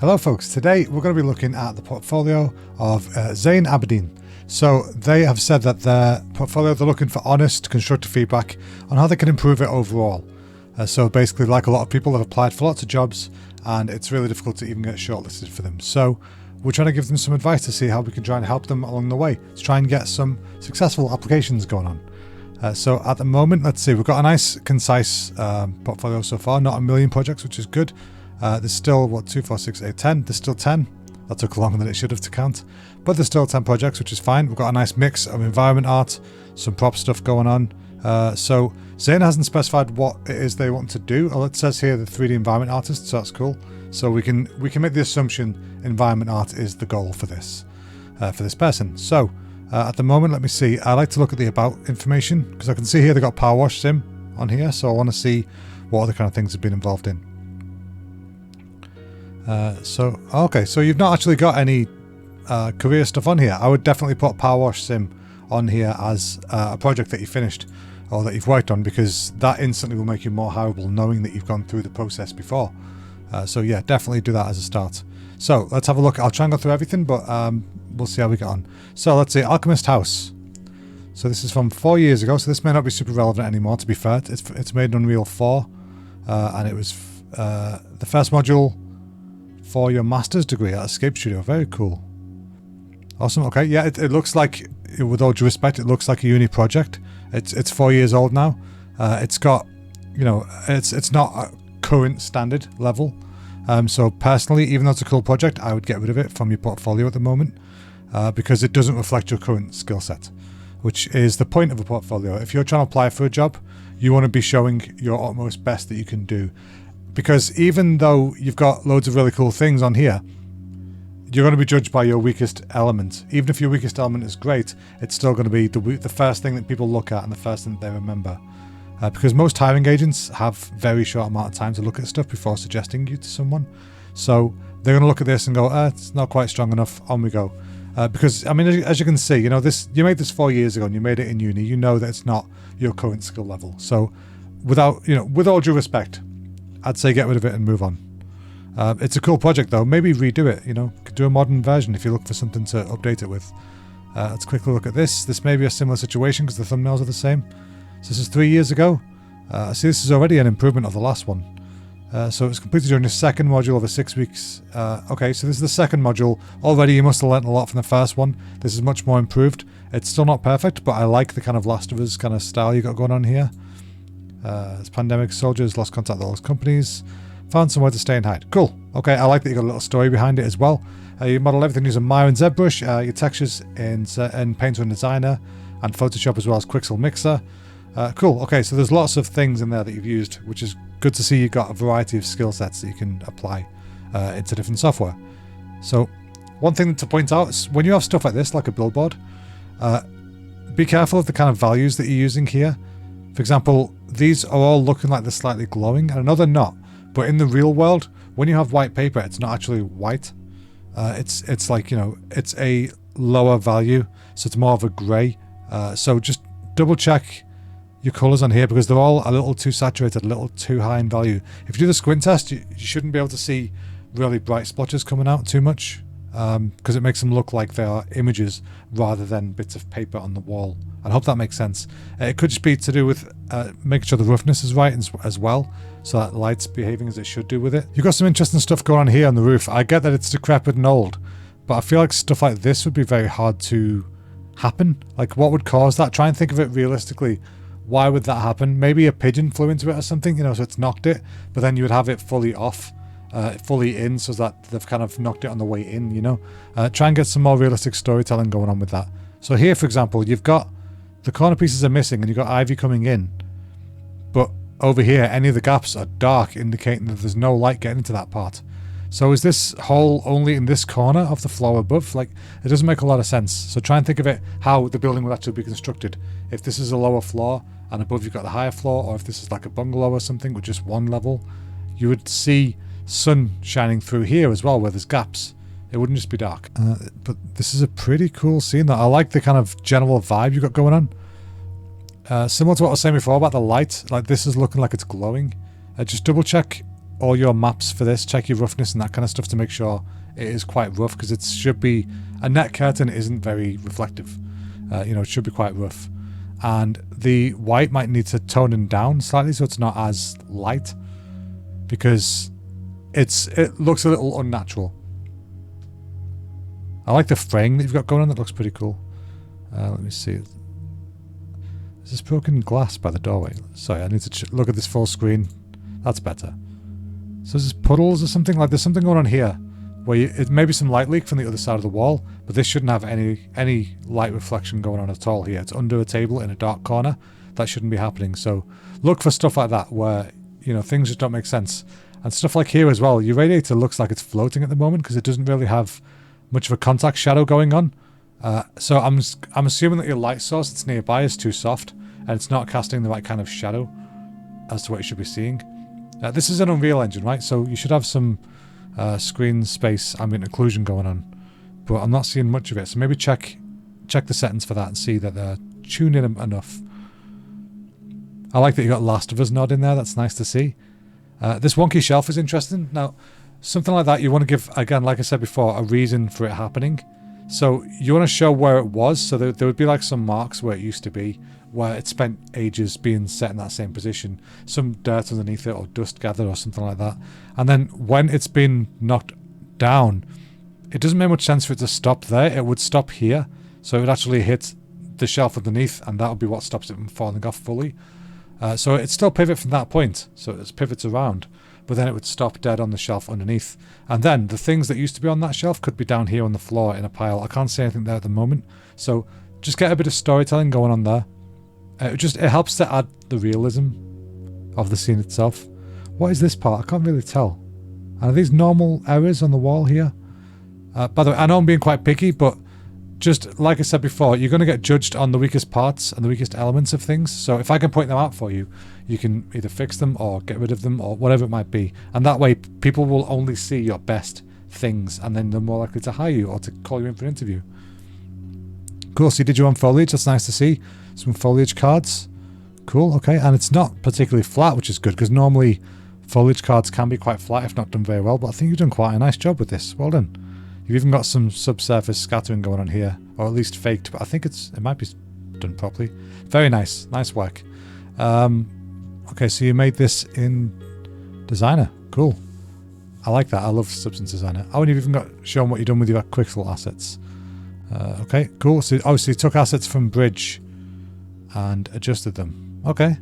Hello folks, today we're going to be looking at the portfolio of Zain Abideen. So they have said that their portfolio, they're looking for honest, constructive feedback on how they can improve it overall. So basically, like a lot of people, have applied for lots of jobs and it's really difficult to even get shortlisted for them. So we're trying to give them some advice to see how we can try and help them along the way to try and get some successful applications going on. So at the moment, let's see, we've got a nice concise portfolio so far, not a million projects, which is good. There's still, 2, 4, 6, 8, 10. There's still 10. That took longer than it should have to count. But there's still 10 projects, which is fine. We've got a nice mix of environment art, some prop stuff going on. So Zain hasn't specified what it is they want to do. Well, it says here the 3D environment artist, so that's cool. So we can make the assumption environment art is the goal for this person. So at the moment, let me see. I like to look at the about information because I can see here they've got Power Wash Sim on here. So I want to see what other kind of things have been involved in. So you've not actually got any career stuff on here. I would definitely put Power Wash Sim on here as a project that you finished or that you've worked on, because that instantly will make you more hireable knowing that you've gone through the process before. So yeah, definitely do that as a start. So let's have a look. I'll try and go through everything, but we'll see how we get on. So let's see, Alchemist House. So this is from 4 years ago, so this may not be super relevant anymore, to be fair. It's made in Unreal 4, and it was the first module for your master's degree at Escape Studio. Very cool. Awesome. Okay, yeah, it looks like, with all due respect, it looks like a uni project. It's 4 years old now. It's got, it's not a current standard level. So personally, even though it's a cool project, I would get rid of it from your portfolio at the moment, because it doesn't reflect your current skill set, which is the point of a portfolio. If you're trying to apply for a job, you want to be showing your utmost best that you can do. Because even though you've got loads of really cool things on here, you're going to be judged by your weakest element. Even if your weakest element is great, it's still going to be the first thing that people look at and the first thing that they remember. Because most hiring agents have very short amount of time to look at stuff before suggesting you to someone. So they're going to look at this and go, it's not quite strong enough, on we go. Because, I mean, as you can see, you made this 4 years ago and you made it in uni. You know that it's not your current skill level. So with all due respect, I'd say get rid of it and move on. It's a cool project though. Maybe redo it, do a modern version if you look for something to update it with. Let's quickly look at this. This may be a similar situation because the thumbnails are the same. So this is 3 years ago. See, this is already an improvement of the last one. So it was completed during the second module over 6 weeks. Okay, so this is the second module. Already you must have learnt a lot from the first one. This is much more improved. It's still not perfect, but I like the kind of Last of Us kind of style you got going on here. As pandemic, soldiers lost contact with all those companies, found somewhere to stay and hide. Cool. Okay, I like that you got a little story behind it as well. You model everything using Maya and ZBrush, your textures in Painter and Designer, and Photoshop as well as Quixel Mixer. Cool. Okay, so there's lots of things in there that you've used, which is good to see. You've got a variety of skill sets that you can apply into different software. So one thing to point out is when you have stuff like this, like a billboard, be careful of the kind of values that you're using here. For example, these are all looking like they're slightly glowing, and I know they're not. But in the real world, when you have white paper, it's not actually white. It's like, it's a lower value, so it's more of a grey. So just double check your colours on here, because they're all a little too saturated, a little too high in value. If you do the squint test, you shouldn't be able to see really bright splotches coming out too much, because it makes them look like they are images rather than bits of paper on the wall. I hope that makes sense. It could just be to do with making sure the roughness is right as well, so that light's behaving as it should do with it. You've got some interesting stuff going on here on the roof. I get that it's decrepit and old, but I feel like stuff like this would be very hard to happen. Like, what would cause that? Try and think of it realistically. Why would that happen? Maybe a pigeon flew into it or something, so it's knocked it, but then you would have it fully off, fully in, so that they've kind of knocked it on the way in, Try and get some more realistic storytelling going on with that. So here, for example, you've got the corner pieces are missing and you've got ivy coming in, but over here any of the gaps are dark, indicating that there's no light getting into that part. So is this hole only in this corner of the floor above? Like, it doesn't make a lot of sense. So try and think of it how the building would actually be constructed. If this is a lower floor and above you've got the higher floor, or if this is like a bungalow or something with just one level, you would see sun shining through here as well where there's gaps. It wouldn't just be dark. But this is a pretty cool scene. That I like the kind of general vibe you've got going on. Similar to what I was saying before about the light, like this is looking like it's glowing. Just double check all your maps for this, check your roughness and that kind of stuff to make sure it is quite rough, because it should be, a net curtain isn't very reflective. It should be quite rough. And the white might need to tone it down slightly so it's not as light, because it looks a little unnatural. I like the frame that you've got going on, that looks pretty cool. Let me see. Is this broken glass by the doorway? Sorry, I need to look at this full screen. That's better. So is this puddles or something? Like there's something going on here where it may be some light leak from the other side of the wall, but this shouldn't have any light reflection going on at all here. It's under a table in a dark corner. That shouldn't be happening. So look for stuff like that where, things just don't make sense. And stuff like here as well. Your radiator looks like it's floating at the moment because it doesn't really have much of a contact shadow going on. So I'm assuming that your light source that's nearby is too soft and it's not casting the right kind of shadow as to what you should be seeing. This is an Unreal Engine, right? So you should have some screen space ambient occlusion going on, but I'm not seeing much of it. So maybe check the settings for that and see that they're tuning them enough. I like that you got Last of Us nod in there. That's nice to see. This wonky shelf is interesting. Now, something like that, you want to give, again, like I said before, a reason for it happening. So you want to show where it was. So there would be like some marks where it used to be, where it spent ages being set in that same position. Some dirt underneath it or dust gathered or something like that. And then when it's been knocked down, it doesn't make much sense for it to stop there. It would stop here. So it would actually hit the shelf underneath, and that would be what stops it from falling off fully. So it'd still pivot from that point. So it pivots around, but then it would stop dead on the shelf underneath. And then the things that used to be on that shelf could be down here on the floor in a pile. I can't see anything there at the moment. So just get a bit of storytelling going on there. It helps to add the realism of the scene itself. What is this part? I can't really tell. Are these normal errors on the wall here? By the way, I know I'm being quite picky, but just like I said before, you're going to get judged on the weakest parts and the weakest elements of things. So if I can point them out for you, you can either fix them or get rid of them or whatever it might be. And that way, people will only see your best things, and then they're more likely to hire you or to call you in for an interview. Cool, so you did your own foliage. That's nice to see. Some foliage cards. Cool, okay. And it's not particularly flat, which is good, because normally foliage cards can be quite flat if not done very well. But I think you've done quite a nice job with this. Well done. You've even got some subsurface scattering going on here, or at least faked, but I think it might be done properly. Very nice. Nice work. Okay, so you made this in Designer. Cool. I like that. I love Substance Designer. Oh, and you've even got shown what you've done with your Quixel assets. Okay, cool. So obviously you took assets from Bridge and adjusted them. Okay.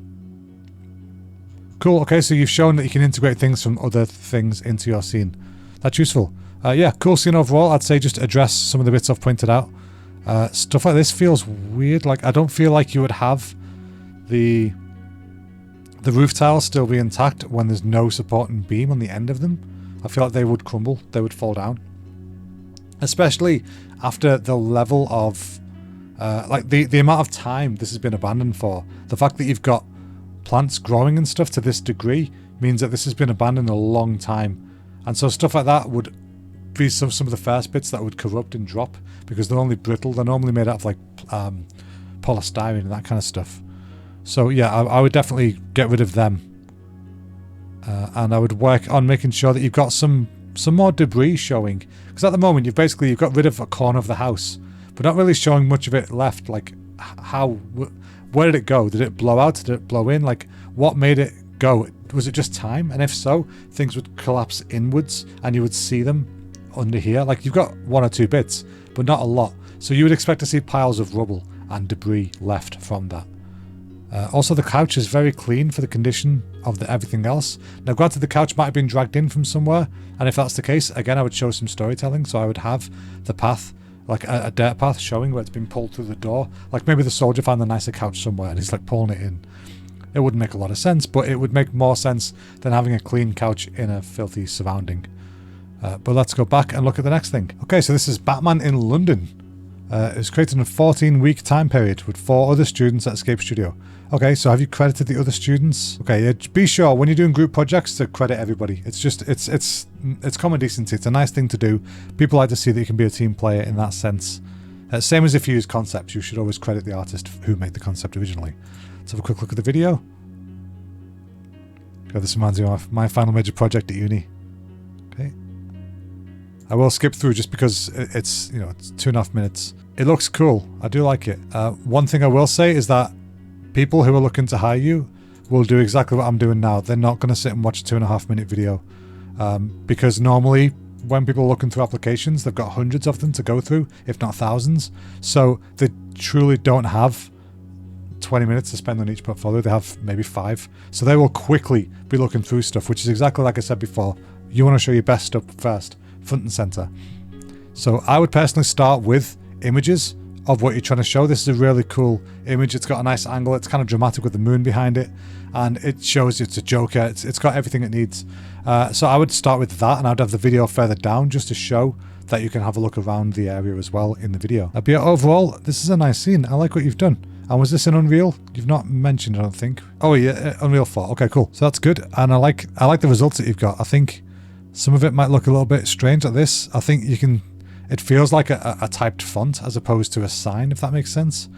Cool. Okay, so you've shown that you can integrate things from other things into your scene. That's useful. Yeah, cool scene overall. I'd say just address some of the bits I've pointed out. Stuff like this feels weird. Like, I don't feel like you would have the roof tiles still be intact when there's no supporting beam on the end of them. I feel like they would crumble. They would fall down. Especially after the level of... like, the amount of time this has been abandoned for. The fact that you've got plants growing and stuff to this degree means that this has been abandoned a long time. And so stuff like that would be some of the first bits that would corrupt and drop, because they're only brittle. They're normally made out of like polystyrene and that kind of stuff. So yeah, I would definitely get rid of them, and I would work on making sure that you've got some more debris showing, because at the moment you've got rid of a corner of the house, but not really showing much of it left. Like where did it go? Did it blow out? Did it blow in? Like, what made it go? Was it just time? And if so, things would collapse inwards and you would see them under here. Like, you've got one or two bits, but not a lot. So you would expect to see piles of rubble and debris left from that. Also, the couch is very clean for the condition of everything else. Now, granted, the couch might have been dragged in from somewhere, and if that's the case, again, I would show some storytelling. So I would have the path, like a dirt path showing where it's been pulled through the door. Like, maybe the soldier found a nicer couch somewhere and he's like pulling it in. It wouldn't make a lot of sense, but it would make more sense than having a clean couch in a filthy surrounding. But let's go back and look at the next thing. Okay, so this is Batman in London. It was created in a 14-week time period with 4 other students at Escape Studio. Okay, so have you credited the other students? Okay, be sure when you're doing group projects to credit everybody. It's just, it's common decency. It's a nice thing to do. People like to see that you can be a team player in that sense. Same as if you use concepts, you should always credit the artist who made the concept originally. Let's have a quick look at the video. God, this reminds me of my final major project at uni. Okay. I will skip through just because it's, you know, it's 2.5 minutes. It looks cool. I do like it. One thing I will say is that people who are looking to hire you will do exactly what I'm doing now. They're not going to sit and watch a 2.5 minute video because normally when people are looking through applications, they've got hundreds of them to go through, if not thousands. So they truly don't have 20 minutes to spend on each portfolio. They have maybe 5. So they will quickly be looking through stuff, which is exactly like I said before. You want to show your best stuff first, front and center. So I would personally start with images of what you're trying to show. This is a really cool image. It's got a nice angle. It's kind of dramatic with the moon behind it, and it shows it's a Joker. It's got everything it needs. So I would start with that, and I'd have the video further down just to show that you can have a look around the area as well in the video. But yeah, overall, this is a nice scene. I like what you've done. And was this in Unreal? You've not mentioned, I don't think. Oh yeah, Unreal 4. Okay, cool. So that's good, and I like the results that you've got. I think some of it might look a little bit strange like this. I think you can. It feels like a typed font as opposed to a sign, if that makes sense.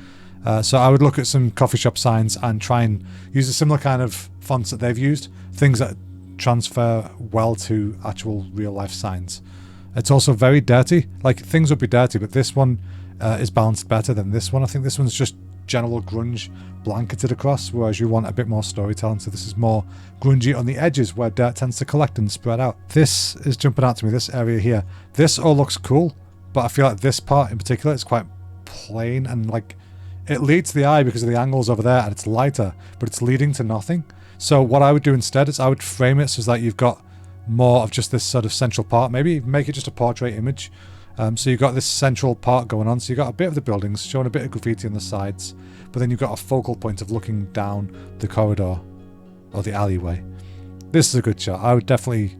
So I would look at some coffee shop signs and try and use a similar kind of fonts that they've used, things that transfer well to actual real life signs. It's also very dirty. Like, things would be dirty, but this one is balanced better than this one. I think this one's just general grunge blanketed across, whereas you want a bit more storytelling. So this is more grungy on the edges where dirt tends to collect and spread out. This is jumping out to me, this area here. This all looks cool, but I feel like this part in particular is quite plain, and like it leads the eye because of the angles over there, and it's lighter, but it's leading to nothing. So what I would do instead is I would frame it so that you've got more of just this sort of central part. Maybe make it just a portrait image. So you've got this central part going on. So you've got a bit of the buildings showing a bit of graffiti on the sides, but then you've got a focal point of looking down the corridor or the alleyway. This is a good shot. I would definitely,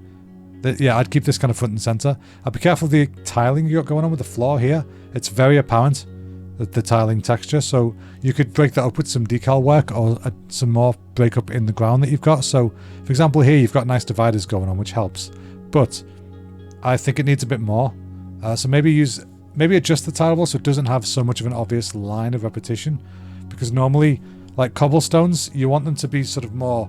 yeah, I'd keep this kind of front and center. I'd be careful of the tiling you got going on with the floor here. It's very apparent, the tiling texture. So you could break that up with some decal work or some more breakup in the ground that you've got. So for example, here you've got nice dividers going on, which helps, but I think it needs a bit more. So maybe adjust the tile so it doesn't have so much of an obvious line of repetition, because normally, like cobblestones, you want them to be sort of more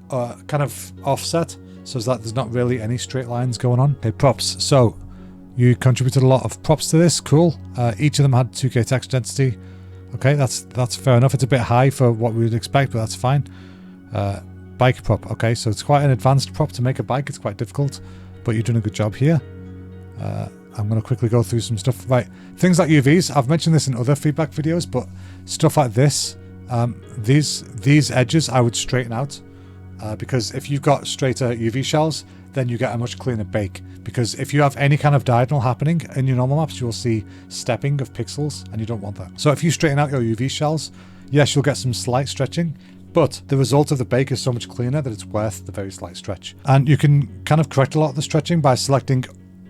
kind of offset, so that there's not really any straight lines going on. Okay, props. So you contributed a lot of props to this. Cool. Each of them had 2K text density. Okay, that's fair enough. It's a bit high for what we would expect, but that's fine. Bike prop. Okay, so it's quite an advanced prop to make a bike. It's quite difficult, but you're doing a good job here. I'm going to quickly go through some stuff. Right, things like UVs. I've mentioned this in other feedback videos, but stuff like this, these edges I would straighten out, because if you've got straighter UV shells, then you get a much cleaner bake. Because if you have any kind of diagonal happening in your normal maps, you'll see stepping of pixels, and you don't want that. So if you straighten out your UV shells, yes, you'll get some slight stretching, but the result of the bake is so much cleaner that it's worth the very slight stretch. And you can kind of correct a lot of the stretching by selecting,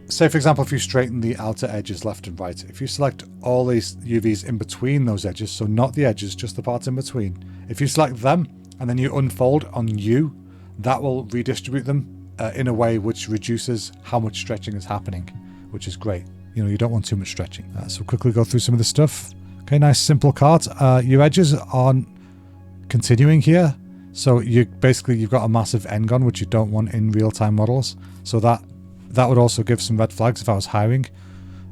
say for example, if you straighten the outer edges left and right, if you select all these UVs in between those edges, so not the edges, just the parts in between, if you select them and then you unfold on U, that will redistribute them in a way which reduces how much stretching is happening, which is great. You know, you don't want too much stretching. So quickly go through some of this stuff. Okay, nice simple cards. Your edges aren't continuing here, so you've got a massive n-gon, which you don't want in real-time models. So that would also give some red flags if I was hiring.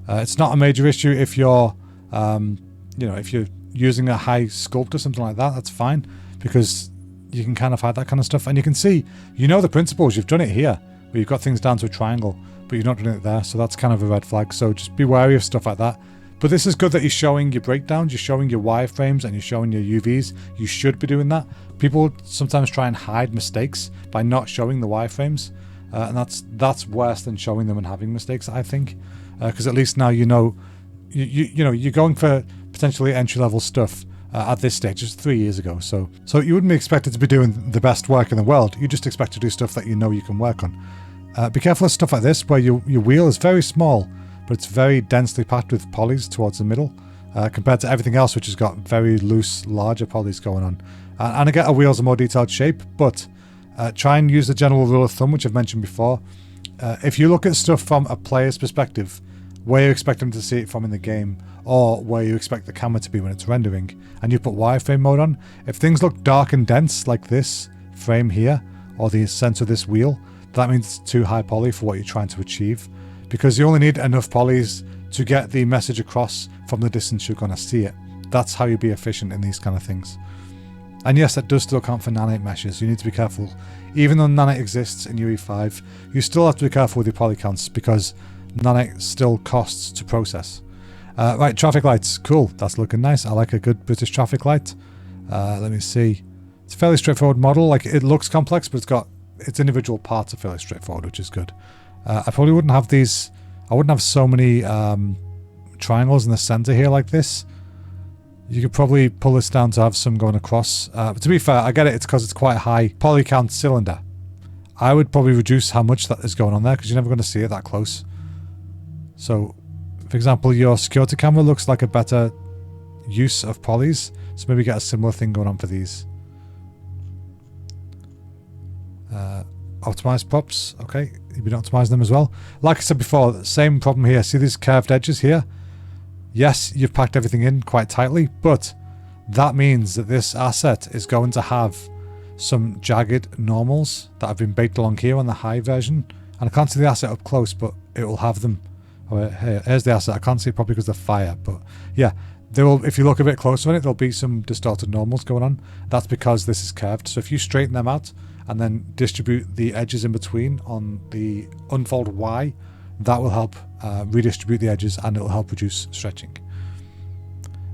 It's not a major issue if you're, if you're using a high sculpt or something like that. That's fine, because you can kind of hide that kind of stuff, and you can see, you know, the principles. You've done it here, where you've got things down to a triangle, but you're not doing it there. So that's kind of a red flag. So just be wary of stuff like that. But this is good that you're showing your breakdowns, you're showing your wireframes, and you're showing your UVs. You should be doing that. People sometimes try and hide mistakes by not showing the wireframes. And that's worse than showing them and having mistakes, I think, because at least now you're going for potentially entry-level stuff at this stage. Just 3 years ago, so you wouldn't be expected to be doing the best work in the world. You just expect to do stuff that you know you can work on. Be careful of stuff like this, where your wheel is very small, but it's very densely packed with polys towards the middle, compared to everything else, which has got very loose, larger polys going on. And again, a wheel's a more detailed shape, but try and use the general rule of thumb, which I've mentioned before. If you look at stuff from a player's perspective, where you expect them to see it from in the game, or where you expect the camera to be when it's rendering, and you put wireframe mode on, if things look dark and dense like this frame here, or the center of this wheel, that means it's too high poly for what you're trying to achieve, because you only need enough polys to get the message across from the distance you're going to see it. That's how you be efficient in these kind of things. And yes, that does still count for nanite meshes. You need to be careful. Even though nanite exists in UE5, you still have to be careful with your poly counts, because nanite still costs to process. Right, traffic lights. Cool. That's looking nice. I like a good British traffic light. Let me see. It's a fairly straightforward model. Like, it looks complex, but it's got its individual parts are fairly straightforward, which is good. I probably wouldn't have these. I wouldn't have so many triangles in the center here like this. You could probably pull this down to have some going across. But to be fair, I get it. It's because it's quite a high poly count cylinder. I would probably reduce how much that is going on there, because you're never going to see it that close. So, for example, your security camera looks like a better use of polys. So maybe get a similar thing going on for these. Optimize props. Okay, you've been optimizing them as well. Like I said before, same problem here. See these curved edges here? Yes, you've packed everything in quite tightly, but that means that this asset is going to have some jagged normals that have been baked along here on the high version. And I can't see the asset up close, but it will have them. Oh, here's the asset. I can't see it probably because of the fire, but yeah, there will. If you look a bit closer on it, there'll be some distorted normals going on. That's because this is curved. So if you straighten them out and then distribute the edges in between on the unfold Y, that will help redistribute the edges, and it'll help reduce stretching.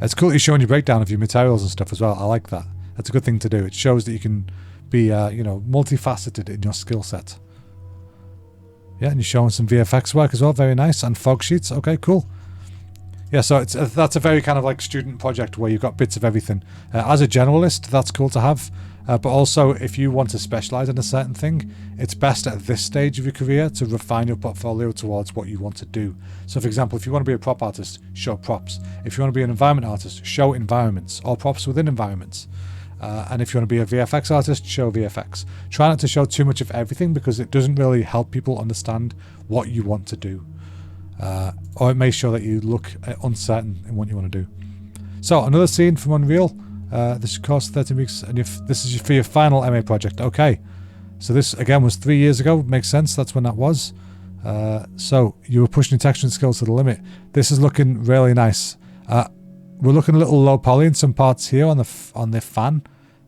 It's cool that you're showing your breakdown of your materials and stuff as well. I like that. That's a good thing to do. It shows that you can be, multifaceted in your skill set. Yeah, and you're showing some VFX work as well. Very nice. And fog sheets. Okay, cool. Yeah, so that's a very kind of like student project where you've got bits of everything. As a generalist, that's cool to have. But also, if you want to specialize in a certain thing, it's best at this stage of your career to refine your portfolio towards what you want to do. So, for example, if you want to be a prop artist, show props. If you want to be an environment artist, show environments or props within environments. And if you want to be a VFX artist, show VFX. Try not to show too much of everything, because it doesn't really help people understand what you want to do. Or it may show that you look uncertain in what you want to do. So, another scene from Unreal. This cost 13 weeks, and this is for your final MA project. Okay, so this again was 3 years ago. Makes sense. That's when that was. So you were pushing your texturing skills to the limit. This is looking really nice. We're looking a little low poly in some parts here on the fan.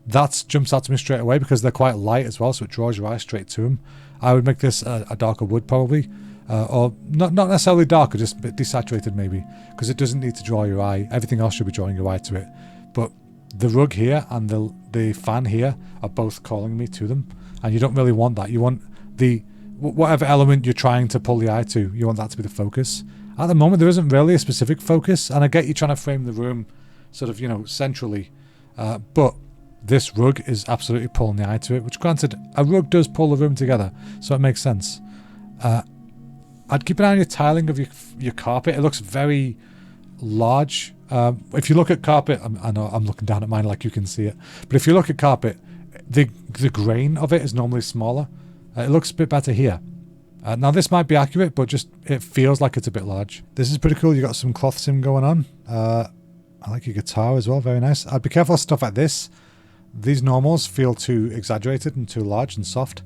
That jumps out to me straight away because they're quite light as well, so it draws your eye straight to them. I would make this a darker wood probably, or not necessarily darker, just a bit desaturated maybe, because it doesn't need to draw your eye. Everything else should be drawing your eye to it, but the rug here and the fan here are both calling me to them, and you don't really want that. You want the whatever element you're trying to pull the eye to, you want that to be the focus. At the moment, there isn't really a specific focus, and I get you trying to frame the room sort of, centrally, but this rug is absolutely pulling the eye to it, which granted, a rug does pull the room together, so it makes sense. I'd keep an eye on your tiling of your carpet. It looks very large. If you look at carpet, I know I'm looking down at mine like you can see it, but if you look at carpet, the grain of it is normally smaller. It looks a bit better here. Now this might be accurate, but just it feels like it's a bit large. This is pretty cool. You got some cloth sim going on. I like your guitar as well. Very nice. I'd be careful of stuff like this. These normals feel too exaggerated and too large and soft.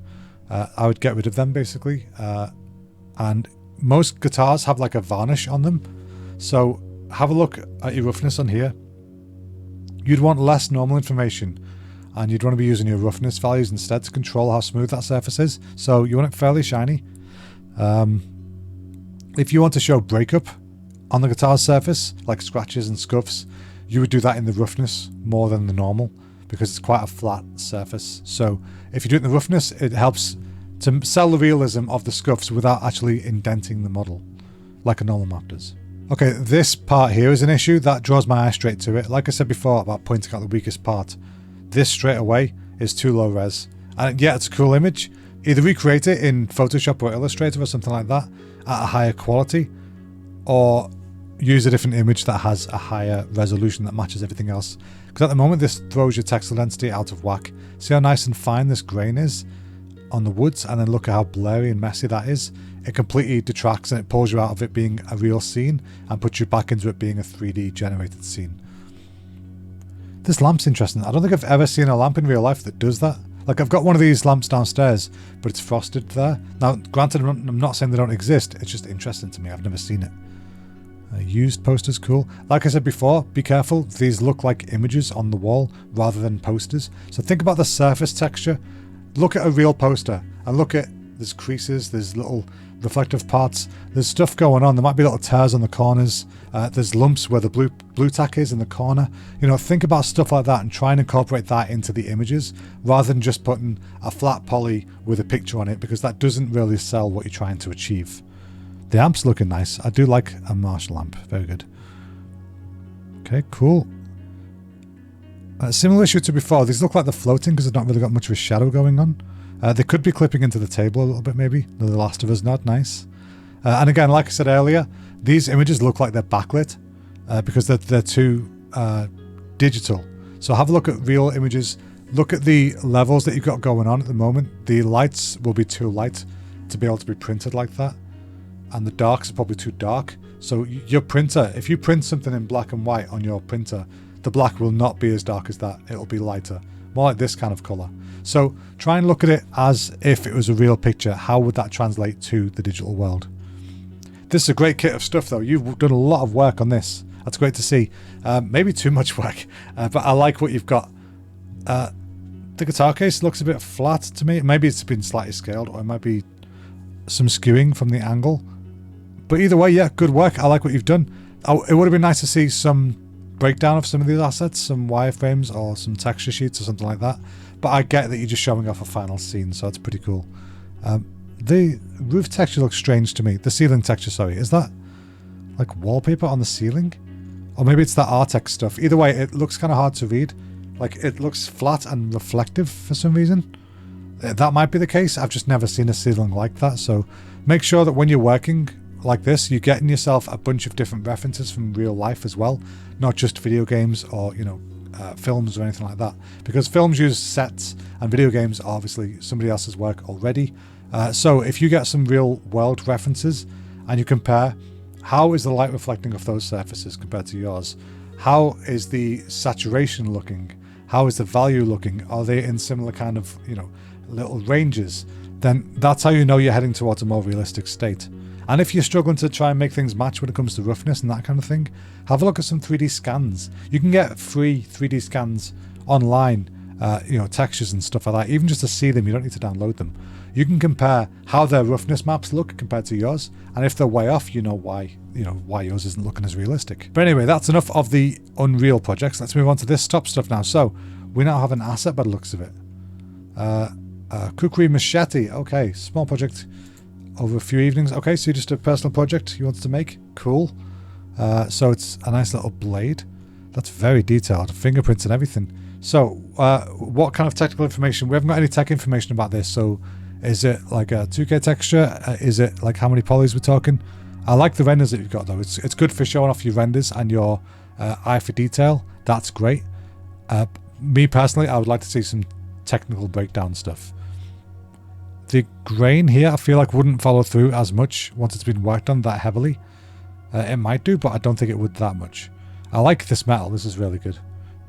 I would get rid of them basically. And most guitars have like a varnish on them. So have a look at your roughness on here. You'd want less normal information, and you'd want to be using your roughness values instead to control how smooth that surface is. So you want it fairly shiny. If you want to show breakup on the guitar surface, like scratches and scuffs, you would do that in the roughness more than the normal, because it's quite a flat surface. So if you do it in the roughness, it helps to sell the realism of the scuffs without actually indenting the model, like a normal map does. Okay, this part here is an issue that draws my eye straight to it. Like I said before about pointing out the weakest part, this straight away is too low res. And yeah, it's a cool image. Either recreate it in Photoshop or Illustrator or something like that at a higher quality, or use a different image that has a higher resolution that matches everything else. Because at the moment this throws your texture density out of whack. See how nice and fine this grain is on the woods, and then look at how blurry and messy that is. It completely detracts and it pulls you out of it being a real scene and puts you back into it being a 3D generated scene. This lamp's interesting. I don't think I've ever seen a lamp in real life that does that. Like I've got one of these lamps downstairs, but it's frosted there. Now, granted, I'm not saying they don't exist. It's just interesting to me. I've never seen it. Used posters, cool. Like I said before, be careful. These look like images on the wall rather than posters. So think about the surface texture. Look at a real poster and look at, there's creases, there's little reflective parts, there's stuff going on. There might be little tears on the corners. There's lumps where the blue tack is in the corner. You know, think about stuff like that and try and incorporate that into the images rather than just putting a flat poly with a picture on it, because that doesn't really sell what you're trying to achieve. The amp's looking nice. I do like a Marshall amp. Very good. Okay, cool. Similar issue to before. These look like they're floating because they've not really got much of a shadow going on. They could be clipping into the table a little bit, maybe. The Last of Us nod, nice. And again, like I said earlier, these images look like they're backlit because they're too digital. So have a look at real images. Look at the levels that you've got going on at the moment. The lights will be too light to be able to be printed like that. And the darks are probably too dark. So your printer, if you print something in black and white on your printer, the black will not be as dark as that. It'll be lighter. More like this kind of colour. So try and look at it as if it was a real picture. How would that translate to the digital world? This is a great kit of stuff though. You've done a lot of work on this. That's great to see. Maybe too much work, but I like what you've got. The guitar case looks a bit flat to me. Maybe it's been slightly scaled, or it might be some skewing from the angle. But either way, yeah, good work. I like what you've done. It would have been nice to see some breakdown of some of these assets, some wireframes or some texture sheets or something like that. But I get that you're just showing off a final scene, so it's pretty cool. The roof texture looks strange to me. The ceiling texture, sorry. Is that like wallpaper on the ceiling? Or maybe it's that Artex stuff. Either way, it looks kind of hard to read. Like, it looks flat and reflective for some reason. That might be the case. I've just never seen a ceiling like that. So make sure that when you're working like this, you're getting yourself a bunch of different references from real life as well. Not just video games or, you know, films or anything like that. Because films use sets and video games are obviously somebody else's work already. So if you get some real world references and you compare, how is the light reflecting off those surfaces compared to yours? How is the saturation looking? How is the value looking? Are they in similar kind of, you know, little ranges? Then that's how you know you're heading towards a more realistic state. And if you're struggling to try and make things match when it comes to roughness and that kind of thing, have a look at some 3D scans. You can get free 3D scans online, you know, textures and stuff like that. Even just to see them, you don't need to download them. You can compare how their roughness maps look compared to yours, and if they're way off, you know why yours isn't looking as realistic. But anyway, that's enough of the Unreal projects. Let's move on to this top stuff now. So we now have an asset by the looks of it. Kukri Machete. Okay, small project over a few evenings. Okay, so just a personal project you wanted to make. Cool. So it's a nice little blade. That's very detailed. Fingerprints and everything. So what kind of technical information? We haven't got any tech information about this. So is it like a 2K texture? Is it like how many polys we're talking? I like the renders that you've got though. It's good for showing off your renders and your eye for detail. That's great. Me personally, I would like to see some technical breakdown stuff. The grain here, I feel like wouldn't follow through as much once it's been worked on that heavily. It might do, but I don't think it would that much. I like this metal. This is really good.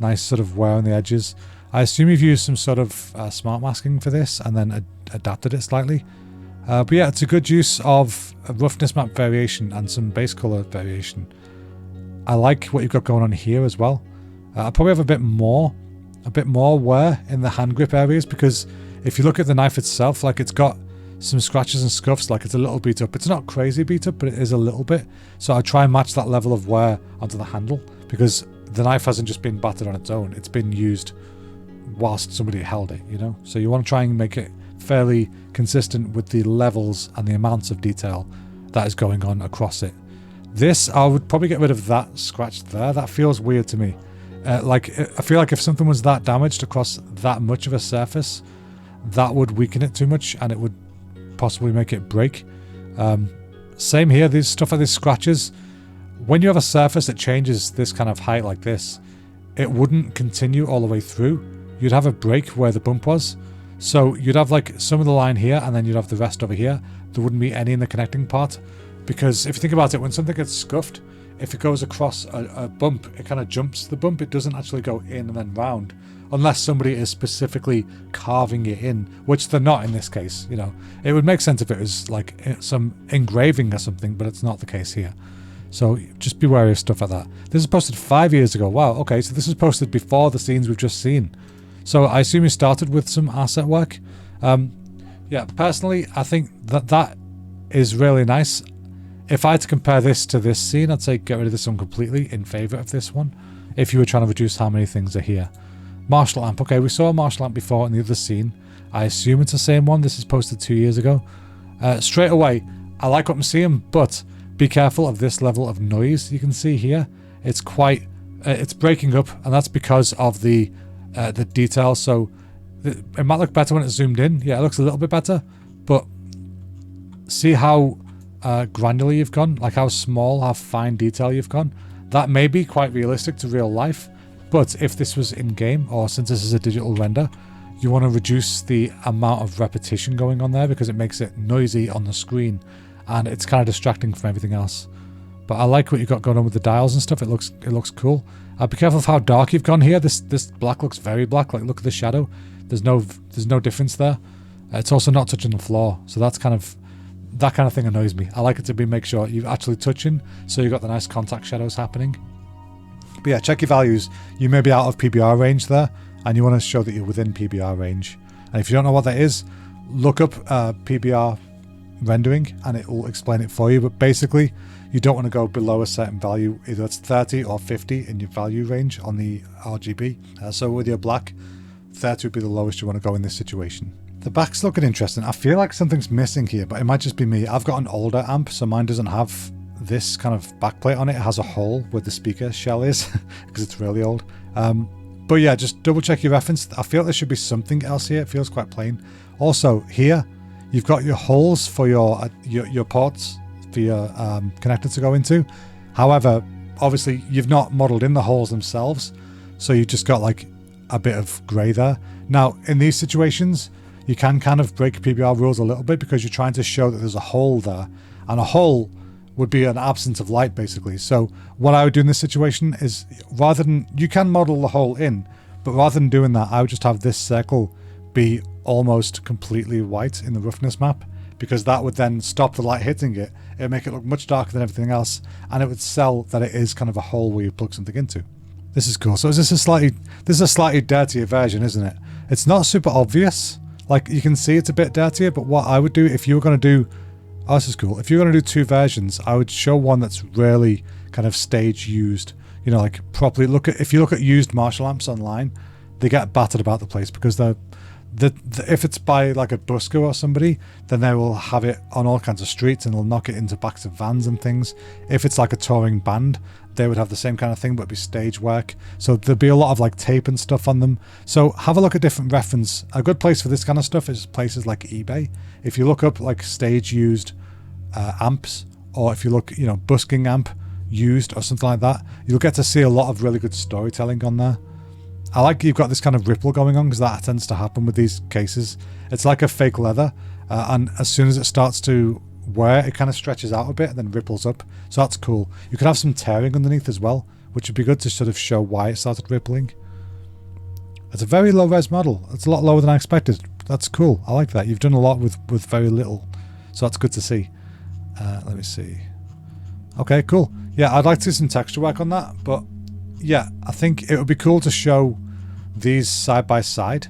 Nice sort of wear on the edges. I assume you've used some sort of smart masking for this and then adapted it slightly. But yeah, it's a good use of a roughness map variation and some base color variation. I like what you've got going on here as well. I probably have a bit more wear in the hand grip areas, because if you look at the knife itself, like it's got some scratches and scuffs, like it's a little beat up. It's not crazy beat up, but it is a little bit. So I try and match that level of wear onto the handle, because the knife hasn't just been battered on its own. It's been used whilst somebody held it, you know? So you want to try and make it fairly consistent with the levels and the amounts of detail that is going on across it. This, I would probably get rid of that scratch there. That feels weird to me. Like, I feel like if something was that damaged across that much of a surface, that would weaken it too much and it would possibly make it break. Same here, these stuff like these scratches. When you have a surface that changes this kind of height like this, it wouldn't continue all the way through. You'd have a break where the bump was. So you'd have like some of the line here and then you'd have the rest over here. There wouldn't be any in the connecting part. Because if you think about it, when something gets scuffed, if it goes across a bump, it kind of jumps the bump. It doesn't actually go in and then round, unless somebody is specifically carving it in, which they're not in this case. You know, it would make sense if it was like some engraving or something, but it's not the case here. So just be wary of stuff like that. This is posted 5 years ago. Wow, okay, so this was posted before the scenes we've just seen. So I assume you started with some asset work. Yeah, personally, I think that is really nice. If I had to compare this to this scene, I'd say get rid of this one completely in favour of this one, if you were trying to reduce how many things are here. Martial amp. Okay, we saw a martial amp before in the other scene. I assume it's the same one. This is posted 2 years ago. Straight away, I like what I'm seeing, but be careful of this level of noise you can see here. It's quite, it's breaking up, and that's because of the detail. So it might look better when it's zoomed in. Yeah, it looks a little bit better, but see how granular you've gone, like how small, how fine detail you've gone. That may be quite realistic to real life, but if this was in game, or since this is a digital render, you want to reduce the amount of repetition going on there because it makes it noisy on the screen and it's kind of distracting from everything else. But I like what you've got going on with the dials and stuff. It looks cool. Be careful of how dark you've gone here. This black looks very black. Like, look at the shadow. There's no difference there. It's also not touching the floor, so that kind of thing annoys me. I like it to be make sure you're actually touching, so you've got the nice contact shadows happening. But yeah, check your values. You may be out of PBR range there, and you want to show that you're within PBR range. And if you don't know what that is, look up PBR rendering and it will explain it for you. But basically, you don't want to go below a certain value. Either it's 30 or 50 in your value range on the RGB. So with your black, 30 would be the lowest you want to go in this situation. The back's looking interesting. I feel like something's missing here, but it might just be me. I've got an older amp, so mine doesn't have this kind of backplate on it. It has a hole where the speaker shell is because it's really old. But yeah, just double check your reference. I feel there should be something else here. It feels quite plain. Also here, you've got your holes for your ports for your connector to go into. However, obviously you've not modeled in the holes themselves, so you've just got like a bit of grey there. Now in these situations, you can kind of break PBR rules a little bit because you're trying to show that there's a hole there, and a hole would be an absence of light basically. So what I would do in this situation is, rather than, you can model the hole in, but rather than doing that, I would just have this circle be almost completely white in the roughness map, because that would then stop the light hitting it. It would make it look much darker than everything else, and it would sell that it is kind of a hole where you plug something into. This is cool. So is this a slightly dirtier version, isn't it? It's not super obvious. Like, you can see it's a bit dirtier, but what I would do if you were going to do, oh, this is cool. If you're going to do two versions, I would show one that's really kind of stage used. You know, like properly if you look at used Marshall amps online, they get battered about the place because if it's by like a busker or somebody, then they will have it on all kinds of streets and they'll knock it into backs of vans and things. If it's like a touring band, they would have the same kind of thing, but it'd be stage work. So there'd be a lot of like tape and stuff on them. So have a look at different reference. A good place for this kind of stuff is places like eBay. If you look up like stage used amps, or if you look, you know, busking amp used or something like that, you'll get to see a lot of really good storytelling on there. I like you've got this kind of ripple going on because that tends to happen with these cases. It's like a fake leather, and as soon as it starts to wear, it kind of stretches out a bit and then ripples up. So that's cool. You could have some tearing underneath as well, which would be good to sort of show why it started rippling. It's a very low res model. It's a lot lower than I expected. That's cool. I like that. You've done a lot with very little, so that's good to see. Let me see. Okay, cool. Yeah, I'd like to see some texture work on that, but yeah, I think it would be cool to show these side by side,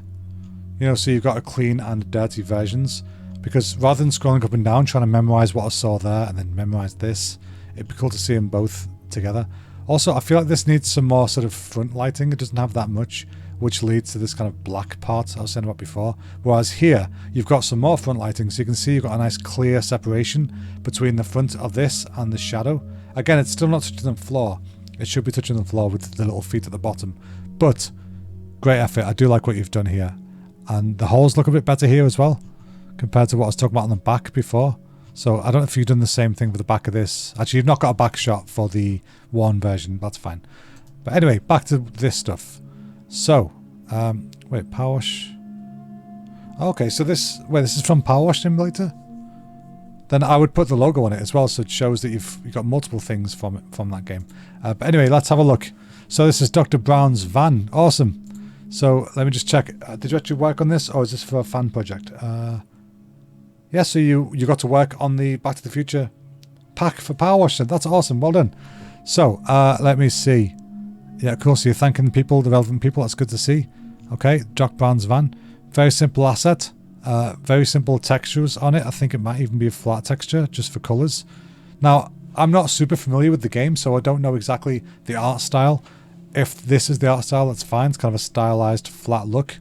you know, so you've got a clean and dirty versions, because rather than scrolling up and down trying to memorize what I saw there and then memorize this, it'd be cool to see them both together. Also, I feel like this needs some more sort of front lighting. It doesn't have that much, which leads to this kind of black part I was saying about before. Whereas here, you've got some more front lighting, so you can see you've got a nice clear separation between the front of this and the shadow. Again, it's still not touching the floor. It should be touching the floor with the little feet at the bottom. But great effort. I do like what you've done here. And the holes look a bit better here as well, compared to what I was talking about on the back before. So I don't know if you've done the same thing with the back of this. Actually, you've not got a back shot for the one version. That's fine. But anyway, back to this stuff. So, wait, Power Wash. Okay, so this is from Power Wash Simulator? then I would put the logo on it as well, so it shows that you've got multiple things from that game. But anyway, let's have a look. So this is Dr. Brown's van. Awesome. So let me just check. Did you actually work on this, or is this for a fan project? Yeah, so you got to work on the Back to the Future pack for Power Wash. That's awesome. Well done. So let me see. Yeah, cool. So you're thanking the people, the relevant people. That's good to see. Okay, Doc Brown's van. Very simple asset. Very simple textures on it. I think it might even be a flat texture just for colors. Now, I'm not super familiar with the game, so I don't know exactly the art style. If this is the art style, that's fine. It's kind of a stylized flat look.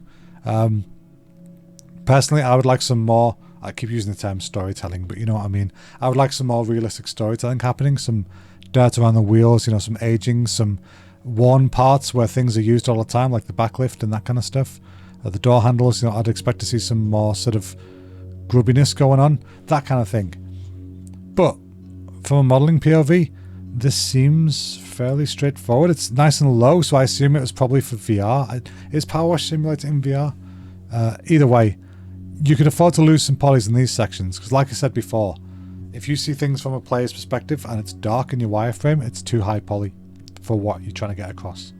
Personally, I would like some more, I keep using the term storytelling, but you know what I mean. I would like some more realistic storytelling happening. Some dirt around the wheels, you know, some aging, some worn parts where things are used all the time, like the backlift and that kind of stuff. The door handles, you know, I'd expect to see some more sort of grubbiness going on, that kind of thing. But from a modeling POV, this seems fairly straightforward. It's nice and low, so I assume it was probably for VR. Is Power Wash Simulator in VR? Either way, you could afford to lose some polys in these sections, because like I said before, if you see things from a player's perspective and it's dark in your wireframe, it's too high poly for what you're trying to get across.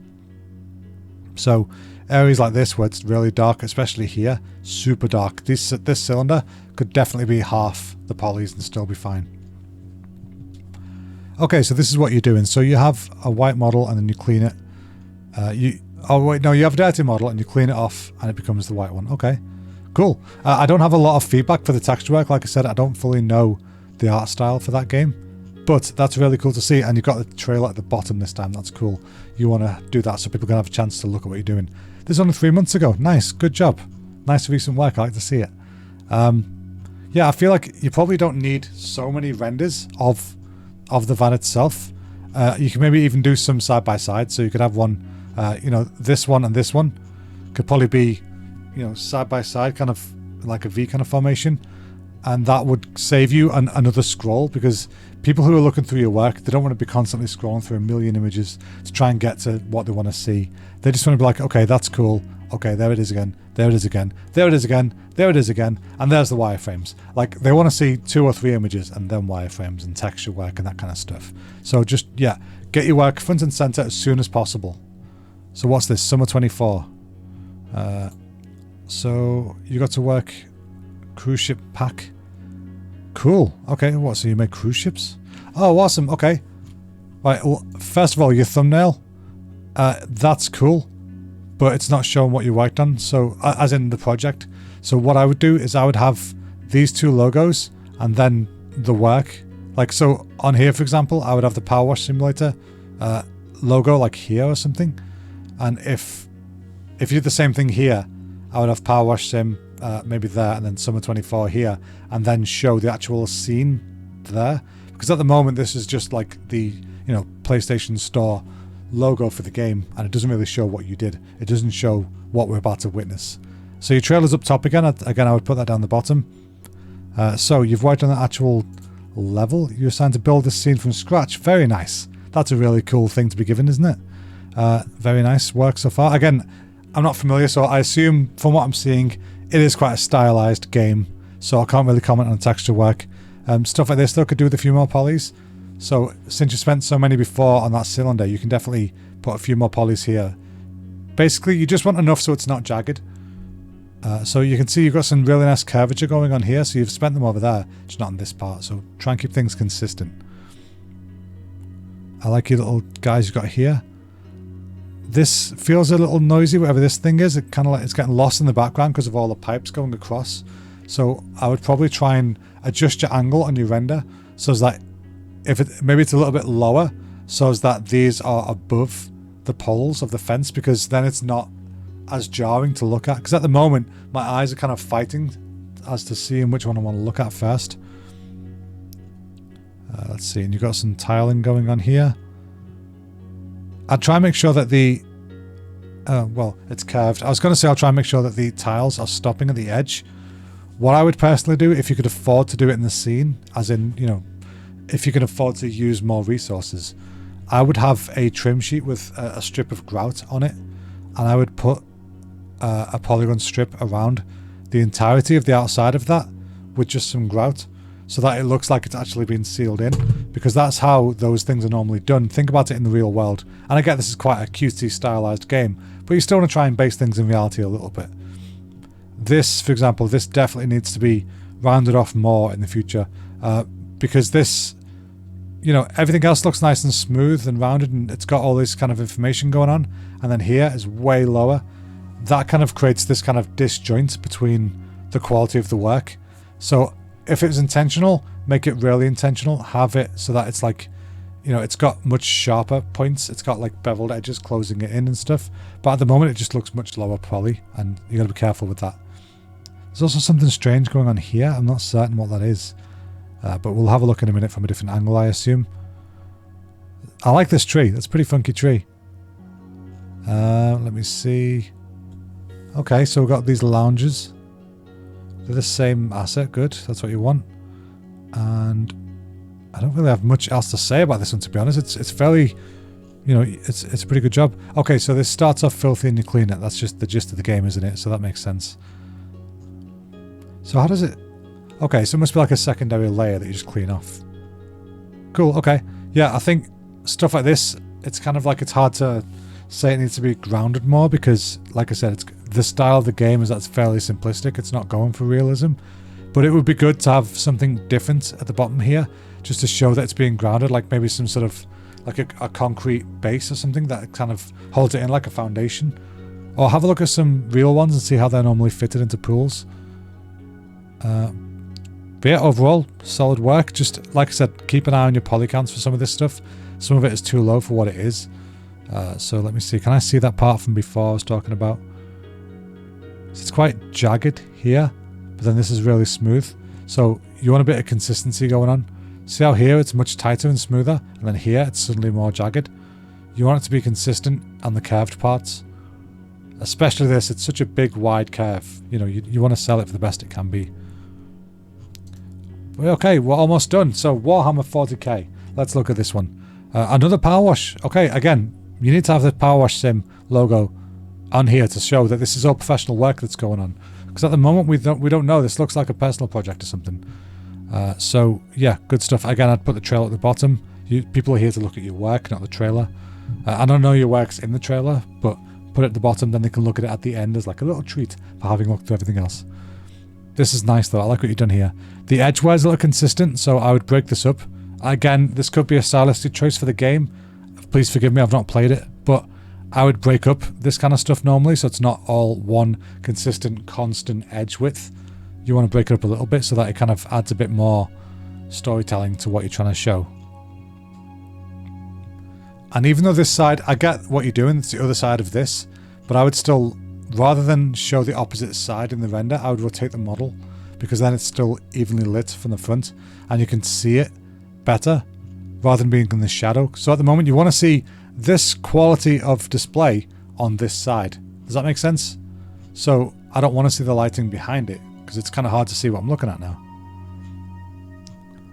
So areas like this where it's really dark, especially here, super dark. This cylinder could definitely be half the polys and still be fine. Okay, so this is what you're doing. So you have a white model and then you clean it. You have a dirty model and you clean it off and it becomes the white one. Okay, cool. I don't have a lot of feedback for the texture work. Like I said, I don't fully know the art style for that game, but that's really cool to see. And you've got the trailer at the bottom this time. That's cool. You want to do that so people can have a chance to look at what you're doing. This is only 3 months ago. Nice, good job. Nice recent work. I like to see it. Yeah, I feel like you probably don't need so many renders of the van itself. You can maybe even do some side by side. So you could have one, you know, this one and this one could probably be, you know, side by side, kind of like a V kind of formation. And that would save you another scroll, because people who are looking through your work, they don't want to be constantly scrolling through a million images to try and get to what they want to see. They just want to be like, okay, that's cool. Okay, there it is again. There it is again. There it is again. There it is again. And there's the wireframes. Like, they want to see 2 or 3 images and then wireframes and texture work and that kind of stuff. So just, yeah, get your work front and center as soon as possible. So what's this? Summer 24. So you got to work cruise ship pack. Cool. Okay, what? So you make cruise ships? Oh, awesome. Okay. Right. Well, first of all, your thumbnail. That's cool, but it's not showing what you worked on. So, as in the project. So what I would do is I would have these 2 logos and then the work. Like, so on here, for example, I would have the Power Wash Simulator logo, like here or something. And if you did the same thing here, I would have Power Wash Sim maybe there, and then Summer 24 here, and then show the actual scene there. Because at the moment, this is just like the, you know, PlayStation Store logo for the game, and it doesn't really show what you did. It doesn't show what we're about to witness. So your trailer's up top again. Again, I would put that down the bottom. So you've worked on the actual level. You're assigned to build this scene from scratch. Very nice. That's a really cool thing to be given, isn't it? Very nice work so far. Again, I'm not familiar, so I assume from what I'm seeing, it is quite a stylized game, so I can't really comment on texture work. Stuff like this though could do with a few more polys. So since you spent so many before on that cylinder, you can definitely put a few more polys here. Basically, you just want enough so it's not jagged. So you can see you've got some really nice curvature going on here, so you've spent them over there, just not in this part. So try and keep things consistent. I like your little guys you've got here. This feels a little noisy, whatever this thing is. It kind of like it's getting lost in the background because of all the pipes going across. So I would probably try and adjust your angle on your render so as that maybe it's a little bit lower, so as that these are above the poles of the fence, because then it's not as jarring to look at. Because at the moment, my eyes are kind of fighting as to seeing which one I want to look at first. Let's see, and you've got some tiling going on here. I'd try and make sure that the well, it's curved. I was going to say I'll try and make sure that the tiles are stopping at the edge. What I would personally do, if you could afford to do it in the scene, as in, you know, if you can afford to use more resources, I would have a trim sheet with a strip of grout on it, and I would put a polygon strip around the entirety of the outside of that with just some grout. so that it looks like it's actually been sealed in, because that's how those things are normally done. Think about it in the real world. And I get this is quite a cutesy stylized game, but you still want to try and base things in reality a little bit. This, for example, this definitely needs to be rounded off more in the future, because this, you know, everything else looks nice and smooth and rounded, and it's got all this kind of information going on, and then here is way lower. That kind of creates this kind of disjoint between the quality of the work. So if it was intentional, make it really intentional. Have it so that it's like, you know, it's got much sharper points. It's got like beveled edges closing it in and stuff. But at the moment, it just looks much lower poly, and you got to be careful with that. There's also something strange going on here. I'm not certain what that is, but we'll have a look in a minute from a different angle, I assume. I like this tree. That's a pretty funky tree. Let me see. Okay, so we've got these lounges. They're the same asset. Good. That's what you want. And I don't really have much else to say about this one, to be honest. It's fairly, you know, it's a pretty good job. Okay, so this starts off filthy and you clean it. That's just the gist of the game, isn't it? So that makes sense. So how does it... Okay, so it must be like a secondary layer that you just clean off. Cool, okay. Yeah, I think stuff like this, it's kind of like it's hard to say it needs to be grounded more because, like I said, it's the style of the game is that's fairly simplistic. It's not going for realism. But it would be good to have something different at the bottom here just to show that it's being grounded, like maybe some sort of like a concrete base or something that kind of holds it in like a foundation. Or have a look at some real ones and see how they're normally fitted into pools. But yeah, overall, solid work. Just like I said, keep an eye on your poly counts for some of this stuff. Some of it is too low for what it is. So let me see. Can I see that part from before I was talking about? So it's quite jagged here, but then this is really smooth. So you want a bit of consistency going on. See how here it's much tighter and smoother, and then here it's suddenly more jagged. You want it to be consistent on the curved parts. Especially this, it's such a big wide curve. You know, you want to sell it for the best it can be. But okay, we're almost done. So Warhammer 40k. Let's look at this one. Another power wash. Okay, again, you need to have the power wash sim logo on here to show that this is all professional work that's going on. Because at the moment we don't know. This looks like a personal project or something. So yeah, good stuff. Again, I'd put the trailer at the bottom. People are here to look at your work, not the trailer. I don't know your work's in the trailer, but put it at the bottom, then they can look at it at the end as like a little treat for having looked through everything else. This is nice though. I like what you've done here. The edge wear's a little consistent, so I would break this up. Again, this could be a stylistic choice for the game. Please forgive me, I've not played it, but I would break up this kind of stuff normally, so it's not all one consistent, constant edge width. You want to break it up a little bit so that it kind of adds a bit more storytelling to what you're trying to show. And even though this side, I get what you're doing, it's the other side of this, but I would still, rather than show the opposite side in the render, I would rotate the model, because then it's still evenly lit from the front, and you can see it better, rather than being in the shadow. So at the moment, you want to see this quality of display on this side. Does that make sense? So I don't want to see the lighting behind it, because it's kind of hard to see what I'm looking at now.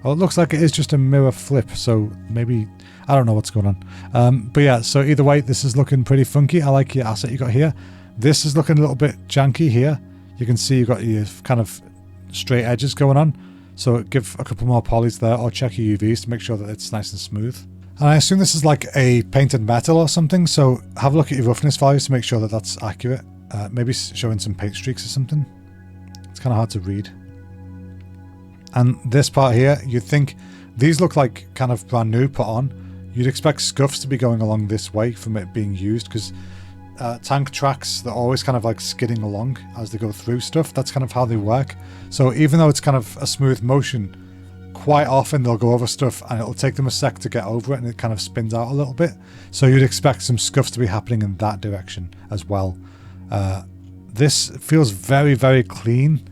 Well, it looks like it is just a mirror flip, so maybe... I don't know what's going on. But yeah, so either way, this is looking pretty funky. I like your asset you got here. This is looking a little bit janky here. You can see you've got your kind of straight edges going on. So give a couple more polys there, or check your UVs to make sure that it's nice and smooth. And I assume this is like a painted metal or something, so have a look at your roughness values to make sure that that's accurate. Maybe showing some paint streaks or something. It's kind of hard to read. And this part here, you'd think these look like kind of brand new put on. You'd expect scuffs to be going along this way from it being used, because tank tracks, they're always kind of like skidding along as they go through stuff. That's kind of how they work. So even though it's kind of a smooth motion, quite often they'll go over stuff and it'll take them a sec to get over it, and it kind of spins out a little bit. So you'd expect some scuffs to be happening in that direction as well. This feels very, very clean.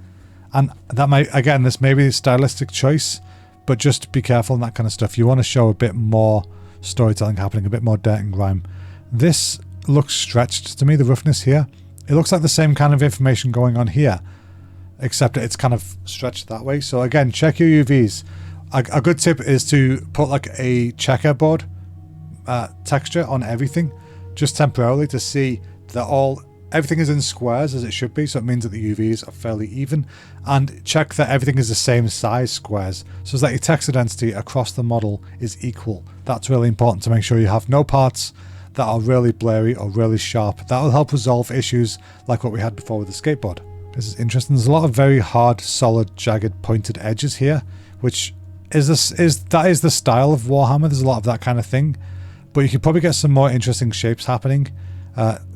And that might, again, this may be a stylistic choice, but just be careful on that kind of stuff. You want to show a bit more storytelling happening, a bit more dirt and grime. This looks stretched to me, the roughness here. It looks like the same kind of information going on here, except it's kind of stretched that way. So again, check your UVs. A good tip is to put like a checkerboard texture on everything, just temporarily, to see that all everything is in squares as it should be, so it means that the UVs are fairly even. And check that everything is the same size squares, so that your texture density across the model is equal. That's really important to make sure you have no parts that are really blurry or really sharp. That will help resolve issues like what we had before with the skateboard. This is interesting. There's a lot of very hard, solid, jagged, pointed edges here, which is the style of Warhammer. There's a lot of that kind of thing, but you could probably get some more interesting shapes happening.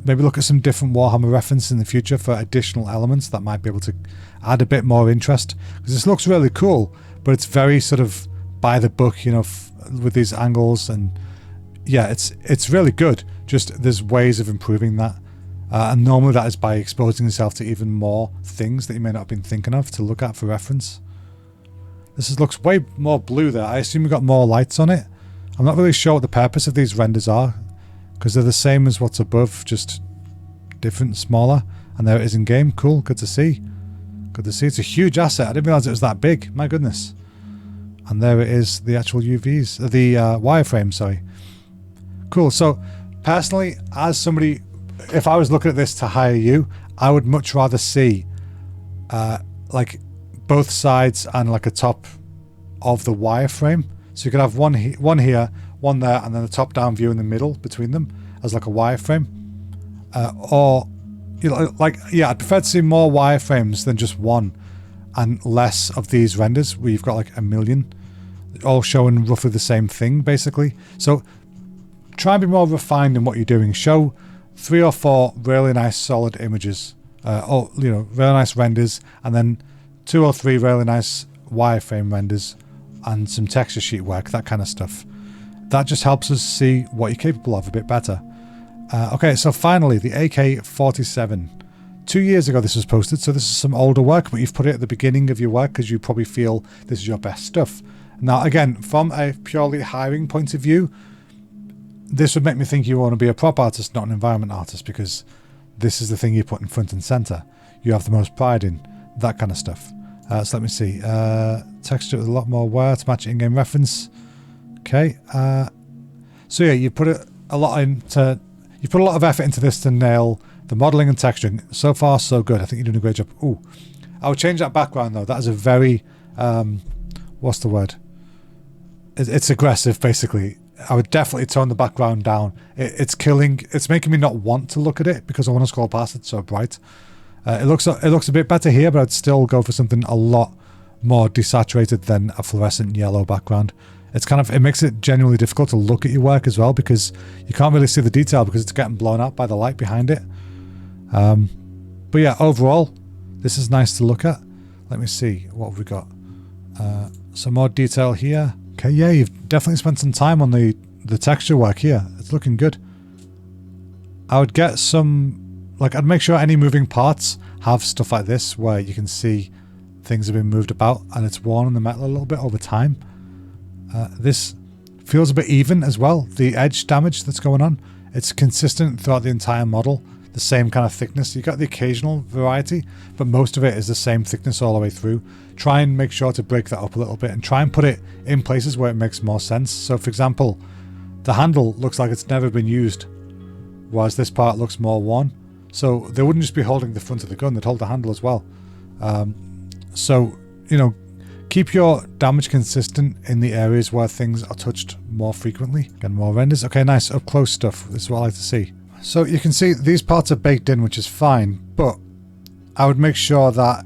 Maybe look at some different Warhammer references in the future for additional elements that might be able to add a bit more interest. Because this looks really cool, but it's very sort of by the book, you know, with these angles, and yeah, it's really good. Just there's ways of improving that. And normally that is by exposing yourself to even more things that you may not have been thinking of to look at for reference. Looks way more blue there. I assume we've got more lights on it. I'm not really sure what the purpose of these renders are, because they're the same as what's above, just different, smaller. And there it is in game. Cool, good to see. Good to see. It's a huge asset. I didn't realize it was that big. My goodness. And there it is, the actual UVs, the wireframe, sorry. Cool. So personally, as somebody, if I was looking at this to hire you, I would much rather see like both sides and like a top of the wireframe. So you could have one here, one there, and then a top-down view in the middle between them as like a wireframe. Or, you know, like, yeah, I'd prefer to see more wireframes than just one, and less of these renders where you've got like a million, all showing roughly the same thing, basically. So try and be more refined in what you're doing. Show 3 or 4 really nice solid images, or, you know, really nice renders, and then 2 or 3 really nice wireframe renders and some texture sheet work, that kind of stuff. That just helps us see what you're capable of a bit better. Okay, so finally, the AK-47. 2 years ago this was posted, so this is some older work, but you've put it at the beginning of your work because you probably feel this is your best stuff. Now, again, from a purely hiring point of view, this would make me think you want to be a prop artist, not an environment artist, because this is the thing you put in front and center. You have the most pride in, that kind of stuff. So let me see. Texture with a lot more wear to match in-game reference. Okay. So yeah, you put a lot of effort into this to nail the modeling and texturing. So far, so good. I think you're doing a great job. Ooh, I would change that background though. That is a very, what's the word? It's aggressive, basically. I would definitely tone the background down. It's making me not want to look at it because I want to scroll past it so bright. It looks a bit better here, but I'd still go for something a lot more desaturated than a fluorescent yellow background. It makes it genuinely difficult to look at your work as well, because you can't really see the detail because it's getting blown out by the light behind it. But yeah, overall, this is nice to look at. Let me see, what have we got? Some more detail here. Okay, yeah, you've definitely spent some time on the texture work here. It's looking good. I would get I'd make sure any moving parts have stuff like this where you can see things have been moved about and it's worn on the metal a little bit over time. This feels a bit even as well. The edge damage that's going on, it's consistent throughout the entire model. The same kind of thickness. You got the occasional variety, but most of it is the same thickness all the way through. Try and make sure to break that up a little bit and try and put it in places where it makes more sense. So for example, the handle looks like it's never been used, whereas this part looks more worn. So they wouldn't just be holding the front of the gun, they'd hold the handle as well. So, you know, keep your damage consistent in the areas where things are touched more frequently. Get more renders. Okay, nice. Up close stuff. This is what I like to see. So you can see these parts are baked in, which is fine, but I would make sure that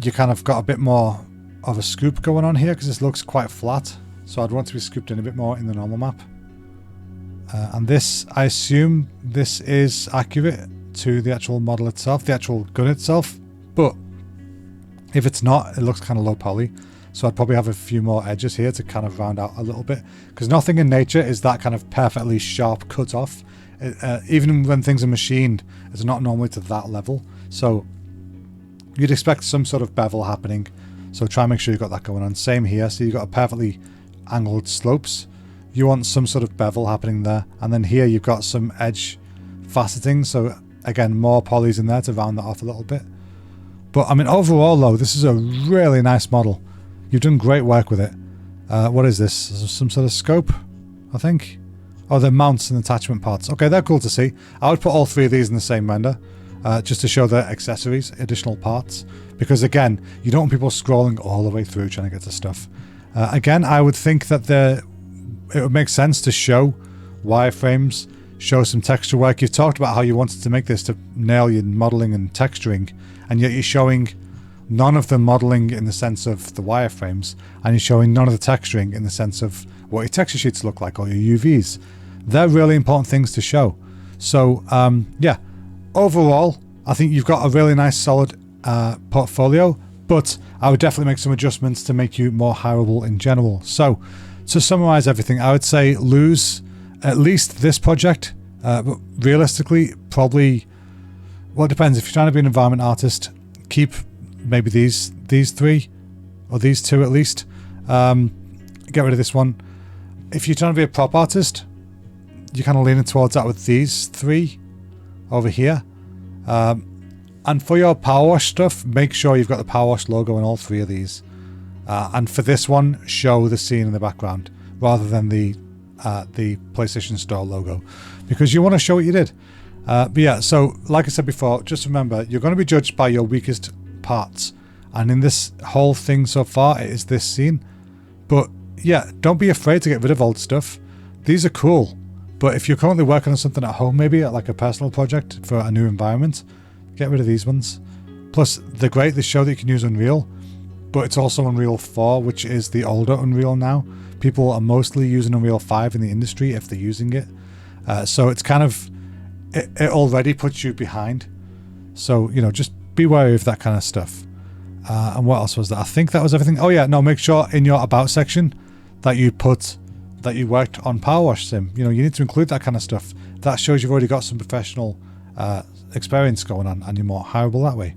you kind of got a bit more of a scoop going on here because this looks quite flat. So I'd want to be scooped in a bit more in the normal map. And this, I assume this is accurate to the actual model itself, the actual gun itself, but if it's not, it looks kind of low poly. So I'd probably have a few more edges here to kind of round out a little bit, because nothing in nature is that kind of perfectly sharp cut off. Even when things are machined, it's not normally to that level. So you'd expect some sort of bevel happening. So try and make sure you've got that going on. Same here. So you've got a perfectly angled slopes. You want some sort of bevel happening there. And then here you've got some edge faceting. So again, more polys in there to round that off a little bit. But I mean, overall though, this is a really nice model. You've done great work with it. What is this? Some sort of scope, I think. Oh, the mounts and attachment parts. Okay, they're cool to see. I would put all 3 of these in the same render. just to show the accessories, additional parts, because again, you don't want people scrolling all the way through trying to get to stuff. Again, I would think that it would make sense to show wireframes, show some texture work. You've talked about how you wanted to make this to nail your modeling and texturing, and yet you're showing none of the modeling in the sense of the wireframes, and you're showing none of the texturing in the sense of what your texture sheets look like or your UVs. They're really important things to show. So yeah, overall, I think you've got a really nice solid portfolio, but I would definitely make some adjustments to make you more hireable in general. So to summarize everything, I would say lose at least this project. But realistically, probably, well, it depends. If you're trying to be an environment artist, keep maybe these three, or these two at least. Get rid of this one. If you're trying to be a prop artist, you're kind of leaning towards that with these three over here. And for your power wash stuff, make sure you've got the power wash logo on all three of these. And for this one, show the scene in the background rather than the PlayStation Store logo, because you want to show what you did. But yeah, so like I said before, just remember, you're going to be judged by your weakest parts. And in this whole thing so far, it is this scene. But yeah, don't be afraid to get rid of old stuff. These are cool. But if you're currently working on something at home, maybe like a personal project for a new environment, get rid of these ones. Plus, they're great. They show that you can use Unreal, but it's also Unreal 4, which is the older Unreal now. People are mostly using Unreal 5 in the industry if they're using it. So it's kind of, it already puts you behind. So, you know, just be wary of that kind of stuff. And what else was that? I think that was everything. Oh yeah, no, make sure in your About section that you put that you worked on Power Wash Sim. You know, you need to include that kind of stuff. That shows you've already got some professional experience going on, and you're more hireable that way.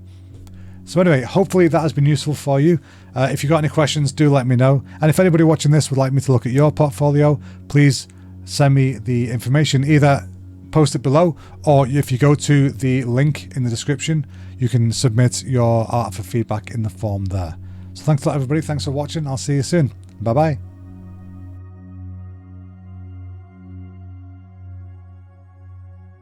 So anyway, hopefully that has been useful for you. If you've got any questions, do let me know. And if anybody watching this would like me to look at your portfolio, please send me the information. Either post it below, or if you go to the link in the description, you can submit your art for feedback in the form there. So thanks a lot, everybody. Thanks for watching. I'll see you soon. Bye bye.